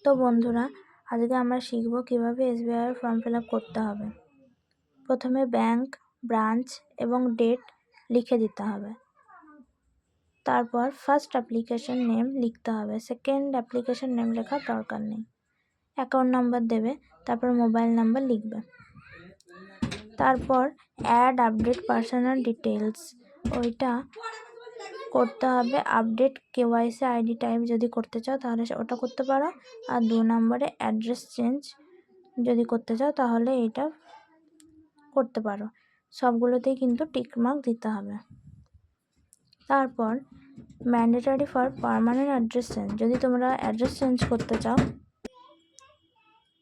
তো বন্ধুরা, আজকে আমরা শিখব কিভাবে এসবিআই ফর্ম ফিল আপ করতে হবে। প্রথমে ব্যাংক, ব্রাঞ্চ এবং ডেট লিখে দিতে হবে। তারপর ফার্স্ট অ্যাপ্লিকেশন নেম লিখতে হবে, সেকেন্ড অ্যাপ্লিকেশন নেম লেখার দরকার নেই। অ্যাকাউন্ট নাম্বার দেবে, তারপর মোবাইল নাম্বার লিখবে। তারপর অ্যাড আপডেট পার্সোনাল ডিটেলস, ওইটা করতে হবে। আপডেট কেওয়াইসি আইডি টাইপ যদি করতে চাও তাহলে ওটা করতে পারো। আর 2 নম্বরে অ্যাড্রেস চেঞ্জ যদি করতে চাও তাহলে এটা করতে পারো। সবগুলোতেই কিন্তু টিক মার্ক দিতে হবে। তারপর mandatory for permanent address change, যদি তোমরা অ্যাড্রেস চেঞ্জ করতে চাও,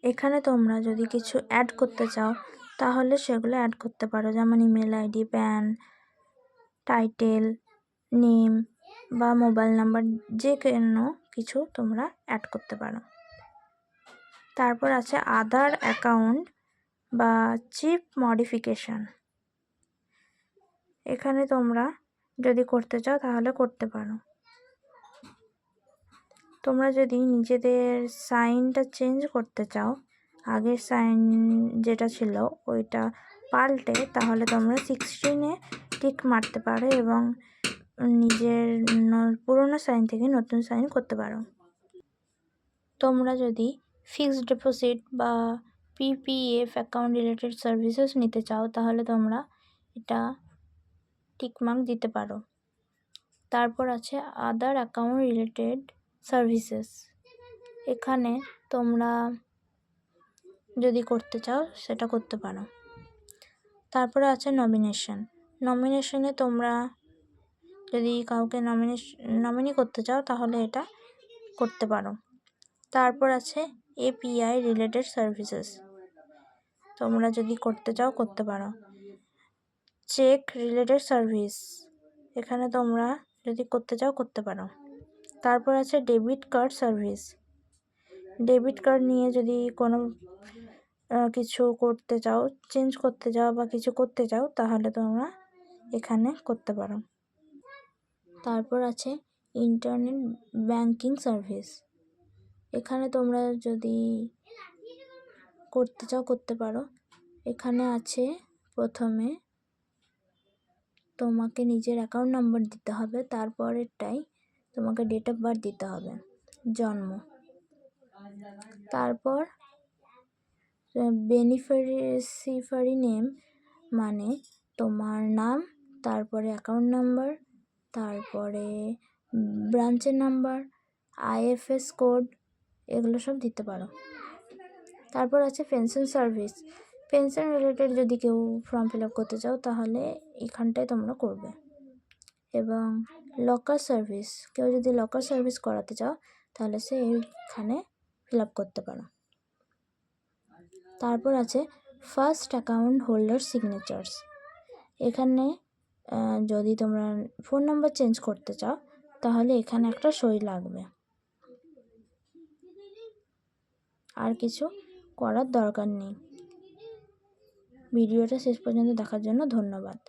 এখানে তোমরা যদি কিছু অ্যাড করতে চাও তাহলে সেগুলো অ্যাড করতে পারো, যেমন email ID, pan, title, name বা মোবাইল নাম্বার, যে কোনো কিছু তোমরা অ্যাড করতে পারো। তারপর আছে আধার অ্যাকাউন্ট বা চিপ মডিফিকেশান, এখানে তোমরা যদি করতে চাও তাহলে করতে পারো। তোমরা যদি নিজেদের সাইনটা চেঞ্জ করতে চাও, আগের সাইন যেটা ছিল ওইটা পাল্টে, তাহলে তোমরা 16-এ টিক মারতে পারো এবং নিজের পুরনো সাইন থেকে নতুন সাইন করতে পারো। তোমরা যদি ফিক্সড ডিপোজিট বা পিপিএফ অ্যাকাউন্ট রিলেটেড সার্ভিসেস নিতে চাও তাহলে তোমরা এটা টিকমার্ক দিতে পারো। তারপর আছে আদার অ্যাকাউন্ট রিলেটেড সার্ভিসেস, এখানে তোমরা যদি করতে চাও সেটা করতে পারো। তারপরে আছে নমিনেশনে তোমরা যদি কাউকে নমিনি করতে চাও তাহলে এটা করতে পারো। তারপর আছে এপিআই রিলেটেড সার্ভিসেস, তোমরা যদি করতে চাও করতে পারো। চেক রিলেটেড সার্ভিস, এখানে তোমরা যদি করতে চাও করতে পারো। তারপর আছে debit card service, debit card নিয়ে যদি কোনো কিছু করতে চাও, চেঞ্জ করতে চাও বা কিছু করতে চাও তাহলে তোমরা এখানে করতে পারো। তারপর আছে ইন্টারনেট ব্যাংকিং সার্ভিস, এখানে তোমরা যদি করতে চাও করতে পারো। এখানে আছে প্রথমে তোমাকে নিজের অ্যাকাউন্ট নাম্বার দিতে হবে, তারপরেরটাই তোমাকে ডেট অফ বার্থ দিতে হবে, জন্ম। তারপর বেনিফিশিয়ারি নেম মানে তোমার নাম, তারপরে অ্যাকাউন্ট নাম্বার, তারপরে ব্রাঞ্চের নাম্বার, আইএফএস কোড, এগুলো সব দিতে পারো। তারপর আছে পেনশন সার্ভিস, পেনশন রিলেটেড যদি কেউ ফর্ম ফিল আপ করতে চাও তাহলে এখানটায় তোমরা করবে। এবং লকার সার্ভিস, কেউ যদি লকার সার্ভিস করাতে চাও তাহলে সে এইখানে ফিল আপ করতে পারো। তারপর আছে ফার্স্ট অ্যাকাউন্ট হোল্ডার সিগনেচার্স, এখানে যদি তোমরা ফোন নাম্বার চেঞ্জ করতে চাও তাহলে এখানে একটা সই লাগবে। আর কিছু করার দরকার নেই। ভিডিওটা শেষ পর্যন্ত দেখার জন্য ধন্যবাদ।